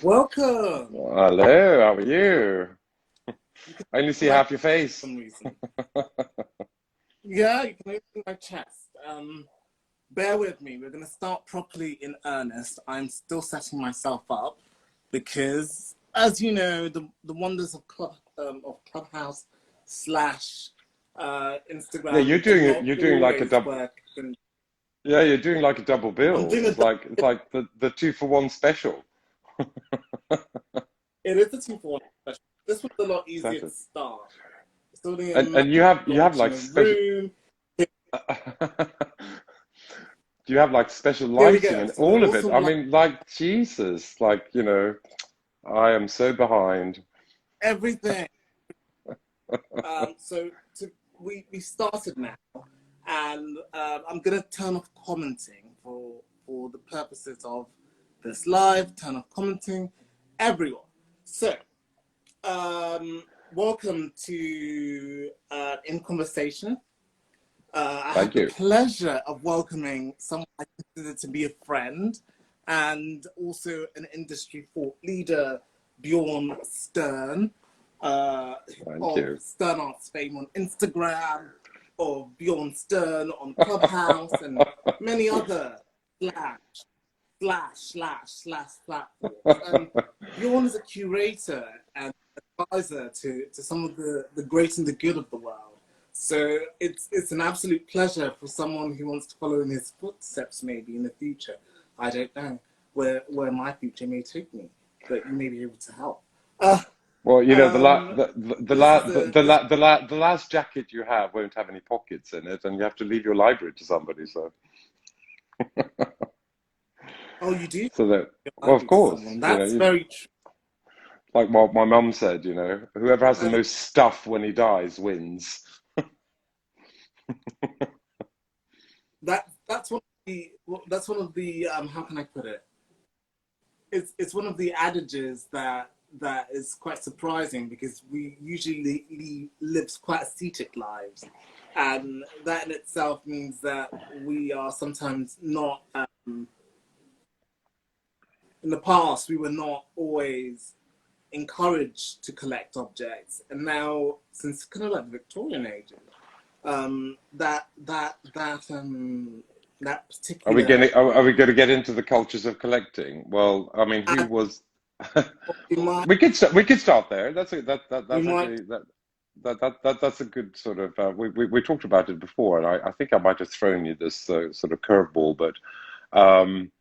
Welcome. Hello, how are you? You can I only see like half your face. for some reason. Yeah, you can open my chest. Bear with me. We're gonna start properly in earnest. I'm still setting myself up because, as you know, the wonders of Clubhouse slash Yeah, Instagram do not you're doing like a always double. work. And Yeah, you're doing like a double I'm bill. doing a. It's like the two for one special. It is a 2 for 1 special. This was a lot easier to Exactly. start. It's only a matter And of you have launching like a special. room. You have like special Here we lighting go. and So we're all of it. also I like mean, like Jesus, I am so behind. everything. So we started now, and I'm gonna turn off commenting for the purposes of this live. Turn off commenting, everyone. So welcome to In Conversation. I have Thank the you. pleasure of welcoming someone I consider to be a friend and also an industry thought leader, Bjorn Stern, uh, Thank of you. Stern Arts fame on Instagram, of Bjorn Stern on Clubhouse, and many other slash, slash platforms. And Bjorn is a curator and advisor to some of the great and the good of the world. So it's an absolute pleasure for someone who wants to follow in his footsteps maybe in the future. I don't know where my future may take me, but you may be able to help. Uh, Well, you know, um, this is a this the last jacket you have won't have any pockets in it, and you have to leave your library to somebody. oh you do So that, well, of library to course, someone. That's very true. like what my mum said, whoever has the And most stuff when he dies wins. that's one of the how can I put it? It's one of the adages that is quite surprising because we usually live quite ascetic lives, and that in itself means that we are sometimes not. In the past, we were not always encouraged to collect objects, and now since kind of like the Victorian ages, that particular Are we going to get into the cultures of collecting? Well, I mean, who ad, was? we might We could start there. we That's might actually that's a good sort of. We talked about it before, and I think I might have thrown you this sort of curveball. But um,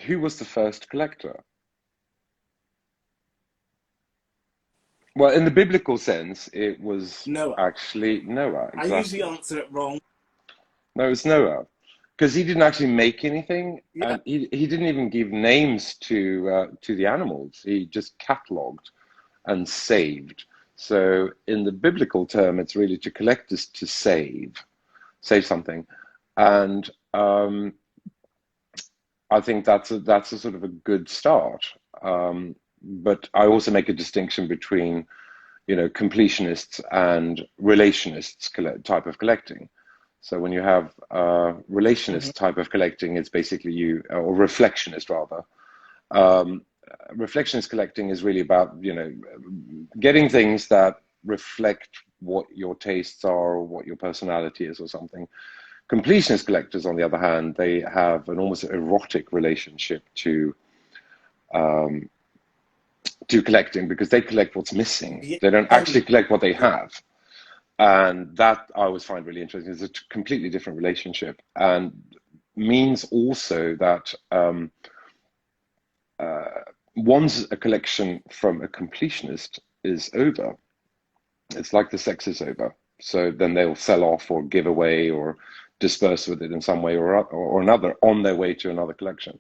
who was the first collector? Well, in the biblical sense, it was Noah. actually Noah. I usually Exactly. answer it wrong. No, it's Noah, because he didn't actually make anything, Yeah. and he didn't even give names to the animals. He just catalogued and saved. So in the biblical term, it's really to collect is to save something, and I think that's a sort of a good start. But I also make a distinction between completionists and relationists type of collecting. So when you have Mhm. relationist type of collecting, it's basically or reflectionist rather. Um, Reflectionist collecting is really about, getting things that reflect what your tastes are or what your personality is or something. Completionist collectors, on the other hand, they have an almost erotic relationship um, to collecting because they collect what's missing. Yeah. They don't actually collect what they Yeah. have. And that I always find really interesting. It's a completely different relationship and means also that once a collection from a completionist is over, it's like the sex is over. So then they'll sell off or give away or disperse with it in some way or another on their way to another collection.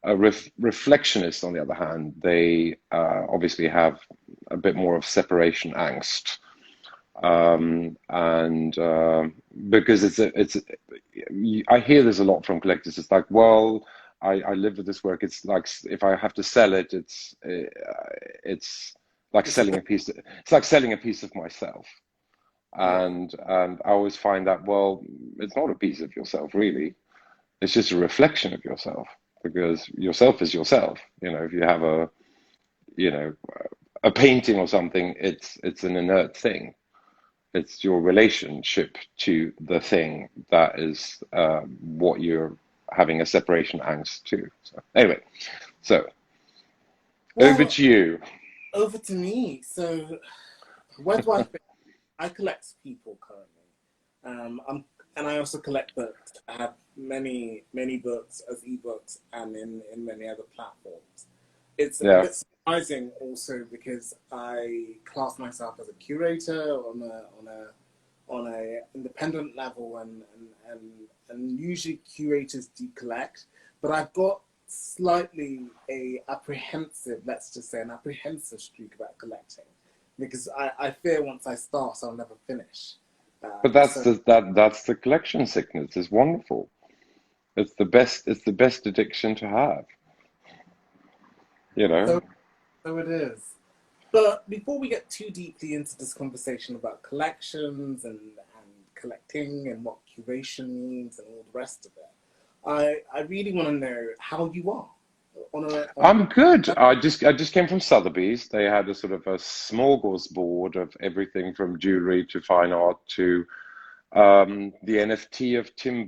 Reflectionists, on the other hand, they obviously have a bit more of separation angst, and because I hear this a lot from collectors. It's like, well, I live with this work. It's like if I have to sell it, it's like It's a selling bit, a piece. It's like selling a piece of myself. yeah. And I always find that, well, it's not a piece of yourself really. It's just a reflection of yourself because yourself is yourself. You know, if you have a, you know, a painting or something, it's an inert thing. It's your relationship to the thing that is what you're having a separation angst to. So anyway, so over Well, to you. over to me. So, where do I fit? I collect people currently. And I also collect books. I have many books as ebooks and in many other platforms. It's a Yeah, bit surprising also because I class myself as a curator on a independent level, and usually curators do collect, but I've got slightly a apprehensive, let's just say, an apprehensive streak about collecting because I fear once I start, I'll never finish. but So, that's the collection sickness. It's wonderful. It's the best. It's the best addiction to have. You know. so, so it is. But before we get too deeply into this conversation about collections and collecting and what curation means and all the rest of it, I really want to know how you are on I'm good. I just came from Sotheby's. They had a sort of a smorgasbord of everything from jewelry to fine art to the NFT of Tim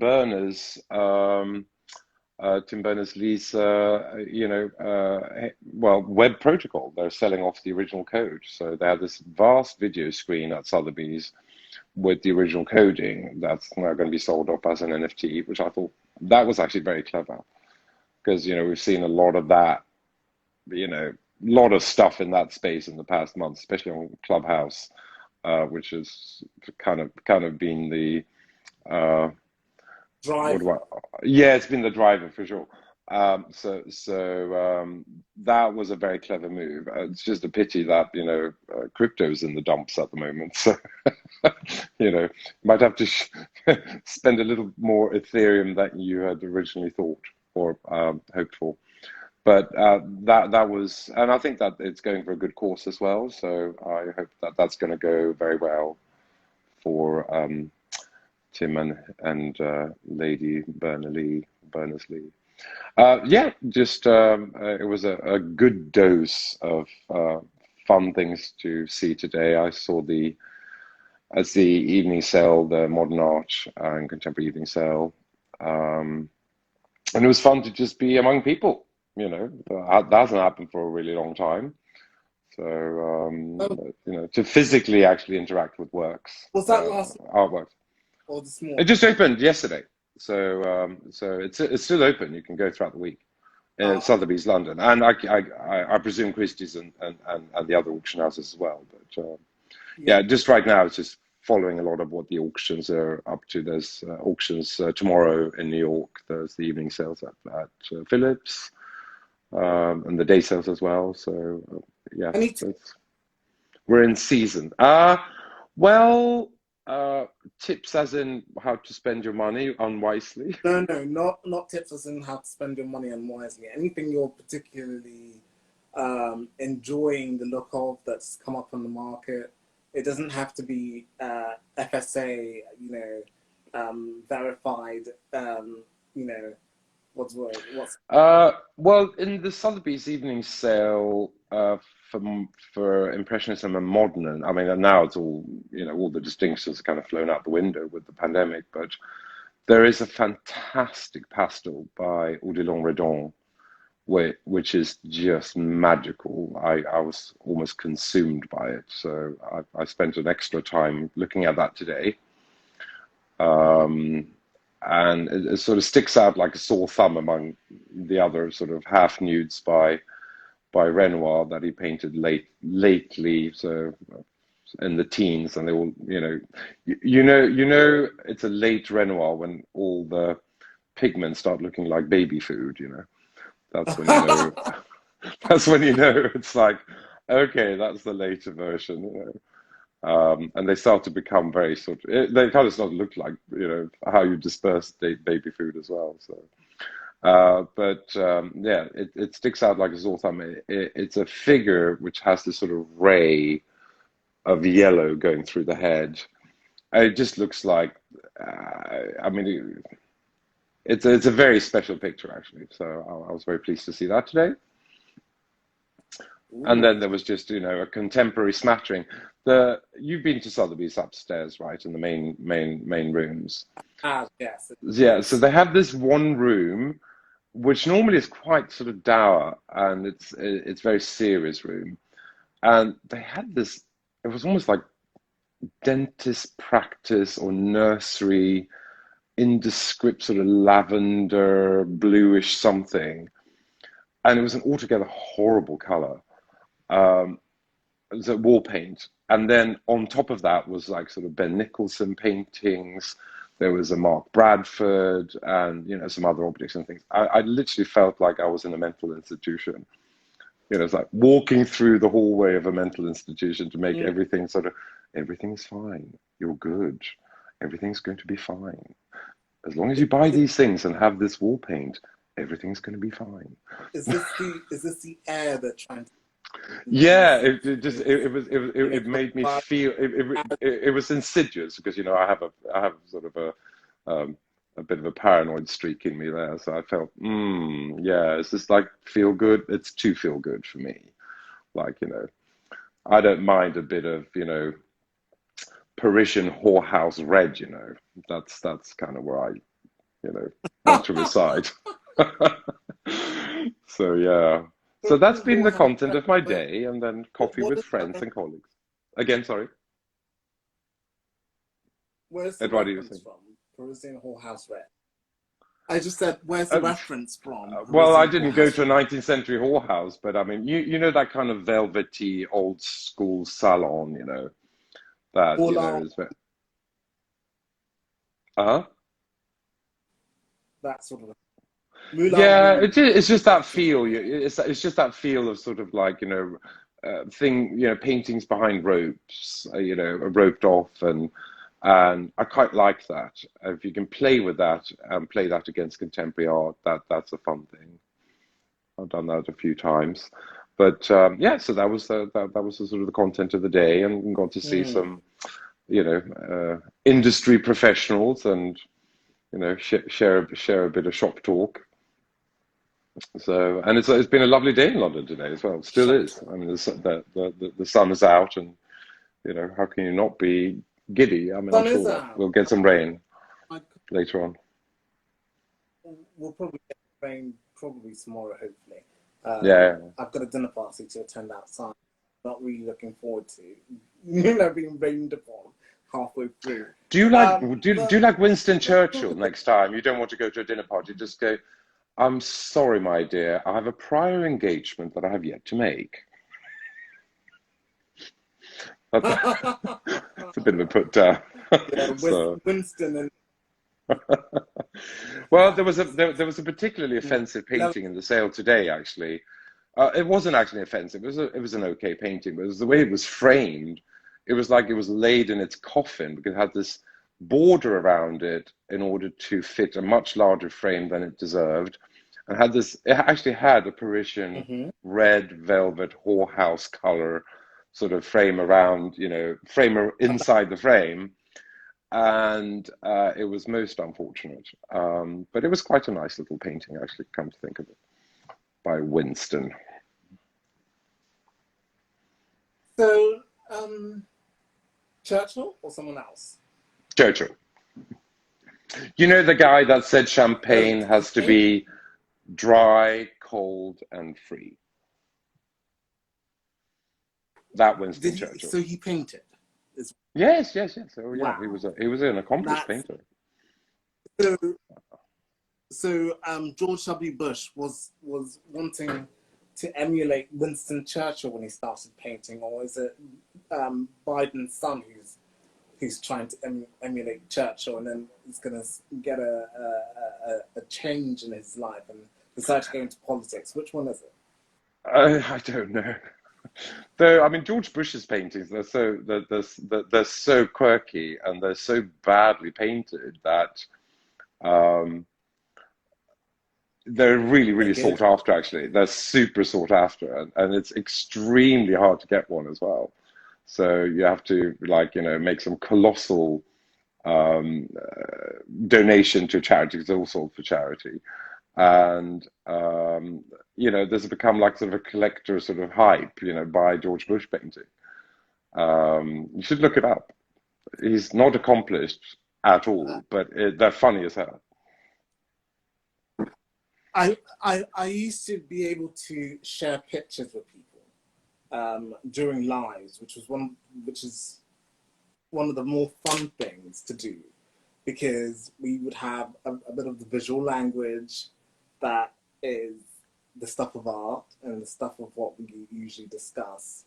Berners-Lee's, well, web protocol. They're selling off the original code. So they had this vast video screen at Sotheby's with the original coding that's now going to be sold off as an NFT, which I thought that was actually very clever because, we've seen a lot of that, a lot of stuff in that space in the past month, especially on Clubhouse, which has kind of been the uh, what do driver. I? Yeah, it's been the driver for sure. So that was a very clever move. It's just a pity that crypto's in the dumps at the moment. So might have to spend a little more Ethereum than you had originally thought or hoped for. But that was, and I think that it's going for a good course as well. So I hope that that's going to go very well for Tim and Lady Berners-Lee. Yeah, just it was a good dose of fun things to see today. I saw as the evening sale, the modern art and contemporary evening sale, and it was fun to just be among people. That hasn't happened for a really long time. So Oh, to physically actually interact with was that last night artworks. or this It morning? just opened yesterday, so it's still open. You can go throughout the week. Oh, Sotheby's London, and I presume Christie's and the other auction houses as well. But yeah. yeah, just right now it's just following a lot of what the auctions are up to. There's auctions tomorrow in New York. There's the evening sales at Phillips, and the day sales as well. So yeah, Any we're in season. Well, uh, tips as in how to spend your money unwisely. no, not tips as in how to spend your money unwisely. Anything you're particularly enjoying the look of that's come up on the market. It doesn't have to be FSA, verified. You know, what's the word? What's Well, in the Sotheby's evening sale for Impressionism and Modern, I mean, and now it's all the distinctions have kind of flown out the window with the pandemic, but there is a fantastic pastel by Odilon Redon, which is just magical. I was almost consumed by it, so I spent an extra time looking at that today. Um, and it sort of sticks out like a sore thumb among the other sort of half nudes by Renoir that he painted lately, so in the teens, and they all it's a late Renoir when all the pigments start looking like baby food. That's when you know. That's when you know it's like, okay, that's the later version. And they start to become very they kind of start to look like how you disperse baby food as well. So but yeah, it sticks out like a sore thumb. It's a figure which has this sort of ray of yellow going through the head. It just looks like I mean it's a very special picture actually. So I was very pleased to see that today. And then Ooh. there was just, a contemporary smattering. The You've been to Sotheby's upstairs, right, in the main rooms. Ah, yes, Yeah, so yes. they have this one room which normally is quite sort of dour, and it's very serious room. And they had this, it was almost like dentist practice or nursery, indescript sort of lavender, bluish something. And it was an altogether horrible color. Um, it was a wall paint. And then on top of that was like sort of Ben Nicholson paintings. There was a Mark Bradford and, some other objects and things. I literally felt like I was in a mental institution. It's like walking through the hallway of a mental institution to make Mm. everything sort of, everything's fine. You're good. Everything's going to be fine. As long as you buy Is, these things and have this wall paint, everything's going to be fine. is this the air they're trying to Yeah, use? it The made me vibe feel it was insidious because I have sort of a bit of a paranoid streak in me there, so I felt yeah, it's just like feel good. It's too feel good for me. Like I don't mind a bit of Parisian whorehouse red. That's kind of where I want to reside. So yeah. So that's Parisian been the whorehouse. content of my day, and then coffee What with is friends and colleagues. Again, sorry, where's the Edward, you were reference saying. from? Parisian whorehouse red. I just said, where's the Uh, reference from? well, I Parisian didn't go whorehouse to a red. 19th century whorehouse, but I mean, you know that kind of velvety old school salon, that Moulin, is. Uh-huh. that sort of Moulin Yeah, Rouge, it's just that that sort of feel. thing. It's just that feel of sort of like paintings behind ropes, roped off, and I quite like that. If you can play with that and play that against contemporary art, that's a fun thing. I've done that a few times, but yeah. So that was the sort of the content of the day, and got to see Mm. some industry professionals and share a bit of shop talk. So, and it's been a lovely day in London today as well. It still Shop is. talk. I mean, the sun is out, and how can you not be giddy? I mean, I'm Sun is sure out. we'll get some rain I, later on. we'll probably get rain probably tomorrow, hopefully. Yeah. I've got a dinner party to attend outside. Not really looking forward to, being rained upon halfway through. Do you But like Winston let's talk Churchill? about. Next time you don't want to go to a dinner party, just go. I'm sorry, my dear. I have a prior engagement that I have yet to make. That's it's a bit of a put down. Yeah, So. Winston and Well, that was there was a particularly offensive love. painting in the sale today, actually. It wasn't actually offensive. It was an okay painting, but it was the way it was framed. It was like it was laid in its coffin because it had this border around it in order to fit a much larger frame than it deserved, and had this. It actually had a Parisian Mhm. red velvet whorehouse color sort of frame around, frame inside the frame, and it was most unfortunate. But it was quite a nice little painting, actually, come to think of it, by Winston So, Churchill or someone else? Churchill. You know the guy that said Oh, champagne did he has to paint? be dry, cold, and free. That Winston Did he? Churchill. So he painted. It's, Yes, yes, yes. Oh, yeah. wow. He was an accomplished That's painter. so. So George W. Bush was wanting to emulate Winston Churchill when he started painting, or is it Biden's son who's trying to emulate Churchill, and then he's going to get a change in his life and decide to go into politics? Which one is it? I don't know. Though I mean, George Bush's paintings, they're so quirky and they're so badly painted that um, they're really, They're really good. sought after. Actually, they're super sought after, and it's extremely hard to get one as well. So you have to make some colossal donation to charity, because they're all sold for charity. And there's become like sort of a collector sort of hype, buy George Bush painting. You should look it up. He's not accomplished at all, but they're funny as hell. I used to be able to share pictures with people during lives, which is one of the more fun things to do, because we would have a bit of the visual language that is the stuff of art and the stuff of what we usually discuss.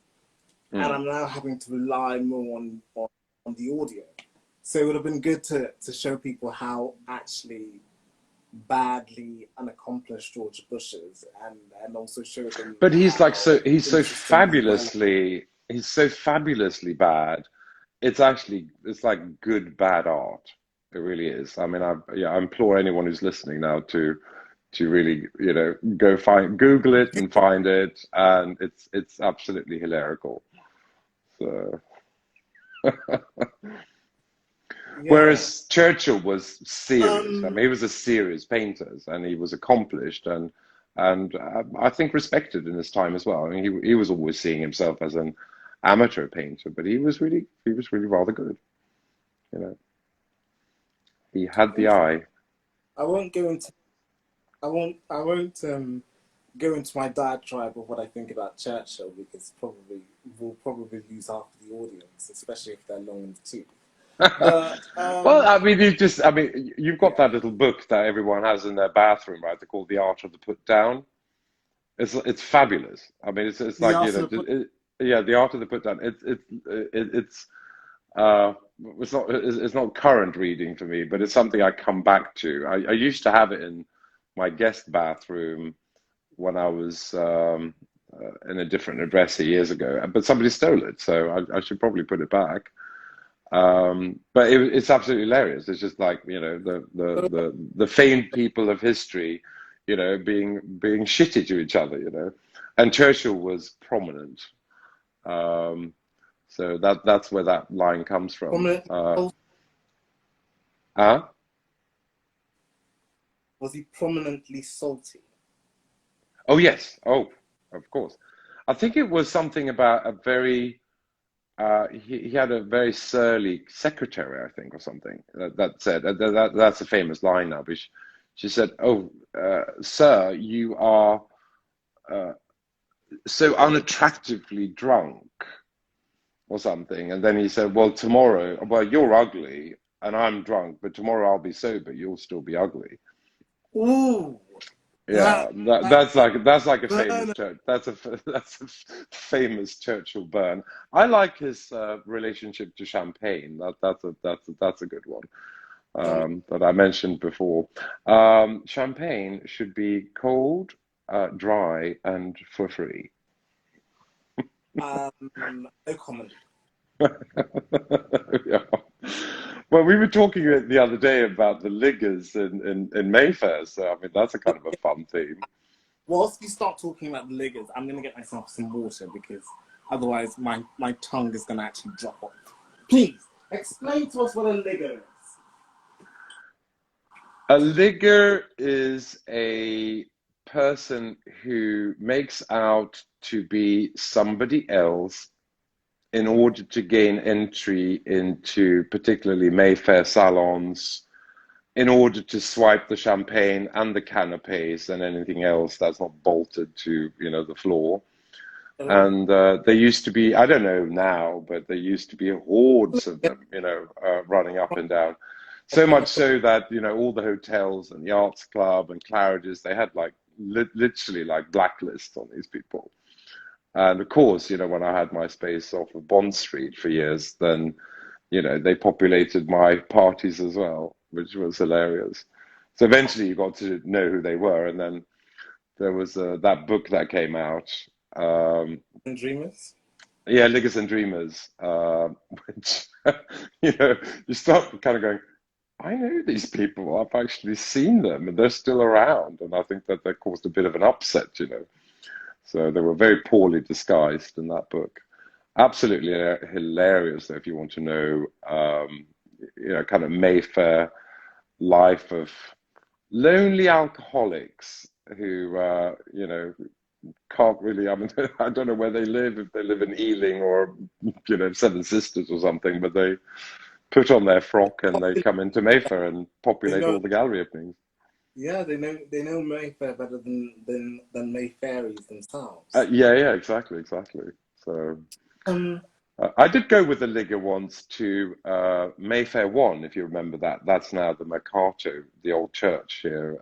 And Mm. I'm now having to rely more on the audio. So it would have been good to show people how actually badly unaccomplished George Bush is, and also show them But how he's so interestingly well. fabulously bad. It's like good bad art. It really is. I mean, I implore anyone who's listening now to really, go Google it and find it, and it's absolutely hysterical. So, Yeah. whereas Churchill was serious. I Um, mean, he was a serious painter, and he was accomplished, and I think respected in his time as well. I mean, he was always seeing himself as an amateur painter, but he was really rather good. You know, he had the eye. I won't go into I won't go into my diatribe of what I think about Churchill, because probably we'll probably lose half of the audience, especially if they're long in the tooth. But Well, I mean, you've got yeah, that little book that everyone has in their bathroom, right? They're called The Art of the Put Down. It's fabulous. I mean, it's the like, art of the yeah, The Art of the Put Down. Uh, it's not current reading for me, but it's something I come back to. I used to have it in my guest bathroom when I was in a different address years ago, but somebody stole it, so I should probably put it back. But it's absolutely hilarious. It's just like, the famed people of history, being shitty to each other. And Churchill was prominent. Um, so that's where that line comes from. prominent. Uh, Was he prominently salty? oh yes, oh of course. I think it was something about a very he had a very surly secretary, I think, or something that said that's a famous line now. But she said, "Oh, sir, you are uh, so unattractively drunk," or something. And then he said, "Well, tomorrow, well, you're ugly and I'm drunk, but tomorrow I'll be sober. You'll still be ugly." Ooh, Yeah, that that's like a famous burn. church. That's a famous Churchill burn. I like his relationship to champagne. That's a good one that I mentioned before. Champagne should be cold, dry, and for free. No comment. Yeah. Well, we were talking the other day about the liggers in Mayfair, so I mean that's a kind of a fun theme. Whilst you start talking about the liggers, I'm going to get myself some water, because otherwise my tongue is going to actually drop off. Please, explain to us what a ligger is. A ligger is a person who makes out to be somebody else in order to gain entry into particularly Mayfair salons, in order to swipe the champagne and the canapes and anything else that's not bolted to, the floor. Oh. And there used to be, I don't know now, but there used to be hordes of them, running up and down. So much so that, all the hotels and the Arts Club and Claridge's, they had like literally like blacklists on these people. And of course, when I had my space off of Bond Street for years, then, they populated my parties as well, which was hilarious. So eventually you got to know who they were. And then there was that book that came out. Um, And dreamers. yeah, Liggers and Dreamers, which, you know, you start kind of going, I know these people. I've actually seen them and they're still around. And I think that caused a bit of an upset. So they were very poorly disguised in that book. Absolutely hilarious, though, if you want to know, kind of Mayfair life of lonely alcoholics who, can't really, I mean, I don't know where they live, if they live in Ealing or, Seven Sisters or something, but they put on their frock and they come into Mayfair and They populate know, all the gallery openings. yeah, they know Mayfair better than Mayfairies themselves. Yeah, exactly. So Um, I did go with the Liga once to Mayfair 1, if you remember that. That's now the Mercato, the old church here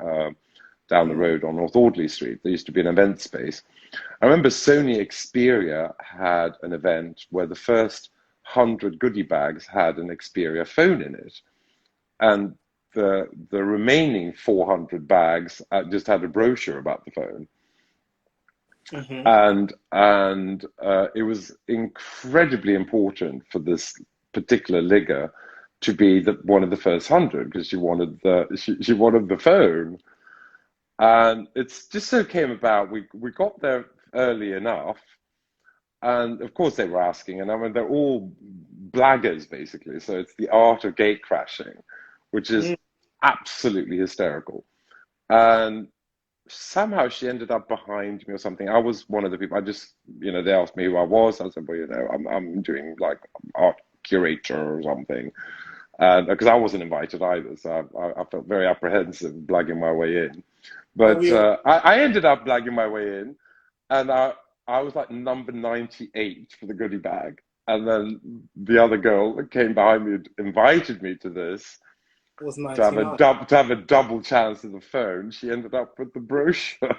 down the mm, road on North Audley Street. There used to be an event space. I remember Sony Xperia had an event where the first 100 goodie bags had an Xperia phone in it, and the remaining 400 bags just had a brochure about the phone. mhm. And it was incredibly important for this particular Liga to be one of the first 100 because she wanted the phone. And it's just so came about. We got there early enough, and of course they were asking, and I mean they're all blaggers basically. So it's the art of gate crashing, which is Mm. absolutely hysterical. And somehow she ended up behind me or something. I was one of the people. I just, they asked me who I was. I said, well, I'm doing like art curator or something, and because I wasn't invited either, so I felt very apprehensive blagging my way in. Oh, But yeah. I ended up blagging my way in, and I was like number 98 for the goodie bag. And then the other girl that came behind me invited me to this It was to have 99. to have a double chance of the phone. She ended up with the brochure,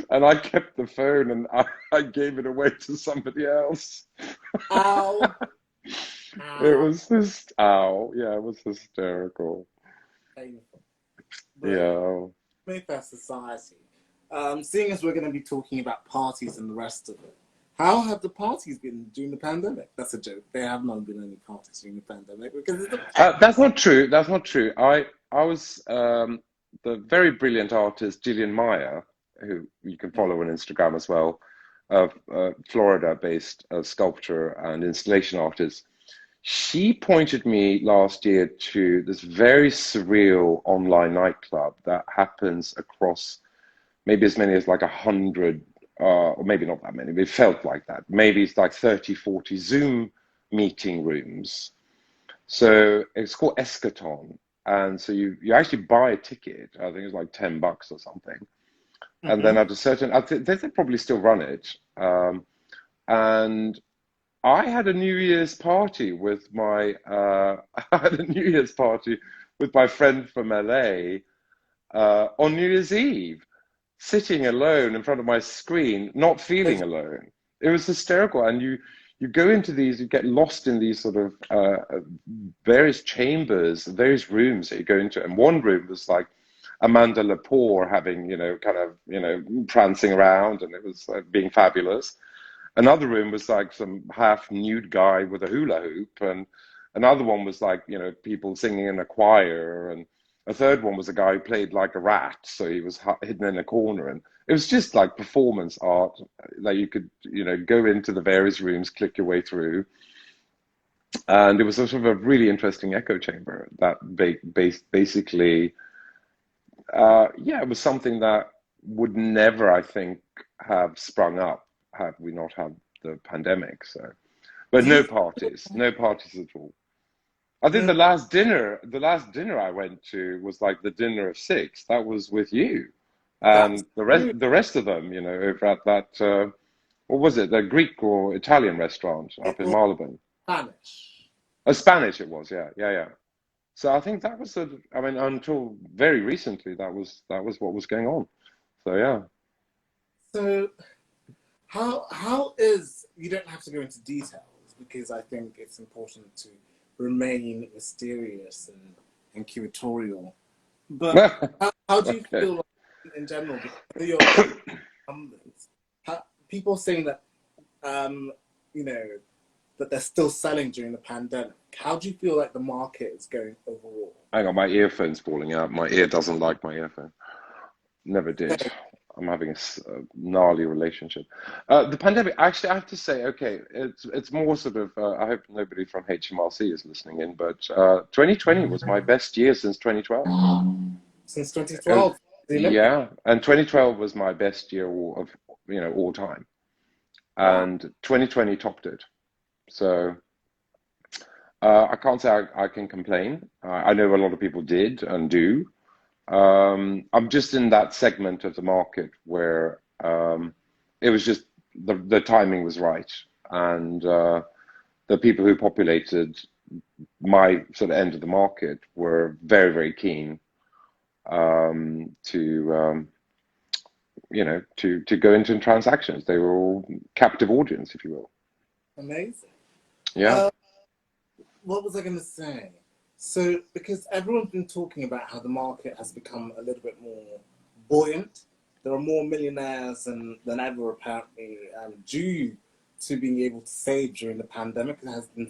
and I kept the phone and I gave it away to somebody else. Ow, It ow. was just ow, yeah, it was hysterical. Painful. But Yeah. Mayfair Society, seeing as we're going to be talking about parties and the rest of it, how have the parties been during the pandemic? That's a joke. There have not been any parties during the pandemic because it's the That's not true. That's not true. I was the very brilliant artist Gillian Meyer, who you can follow on Instagram as well, of Florida-based sculptor and installation artist. She pointed me last year to this very surreal online nightclub that happens across maybe as many as like 100, or maybe not that many, but it felt like that. Maybe it's like 30, 40 Zoom meeting rooms. So it's called Eschaton. And so you actually buy a ticket. I think it's like $10 or something. And then mm-hmm. at a certain, I think they probably still run it. And I had a New Year's party with my, I had a New Year's party with my friend from LA on New Year's Eve, sitting alone in front of my screen, not feeling alone. It was hysterical. And you go into these, you get lost in these sort of various chambers, various rooms that you go into. And one room was like Amanda Lepore having, kind of, prancing around, and it was being fabulous. Another room was like some half nude guy with a hula hoop, and another one was like, people singing in a choir, and a third one was a guy who played like a rat, so he was hidden in a corner, and it was just like performance art that you could, go into the various rooms, click your way through, and it was a sort of a really interesting echo chamber that basically, yeah, it was something that would never, I think, have sprung up had we not had the pandemic. So, but Do you no parties at all. I think know? the last dinner I went to was like the dinner of six. That was with you, That's and true. the rest of them, over at that what was it, the Greek or Italian restaurant It up in was Marylebone? Spanish. A Spanish it was, yeah. So I think that was I mean, until very recently, that was what was going on. So yeah. So how is you don't have to go into details because I think it's important to remain mysterious and curatorial. But how do you Okay. feel like, in general? Because I know you're numbers. People saying that um, you know that they're still selling during the pandemic. How do you feel like the market is going overall? Hang on, my earphone's falling out. My ear doesn't like my earphone. Never did. I'm having a gnarly relationship. The pandemic, actually, I have to say, okay, it's more sort of. I hope nobody from HMRC is listening in, but 2020 was my best year since 2012. Since And 2012, the Olympics. yeah, and 2012 was my best year of all time, Wow. and 2020 topped it. So I can't say I can complain. I know a lot of people did and do. I'm just in that segment of the market where it was just the timing was right, and the people who populated my sort of end of the market were very, very keen to to go into transactions. They were all captive audience, if you will. Amazing. Yeah. Uh, what was I going to say? So, because everyone's been talking about how the market has become a little bit more buoyant, there are more millionaires than ever, apparently, due to being able to save during the pandemic. There has been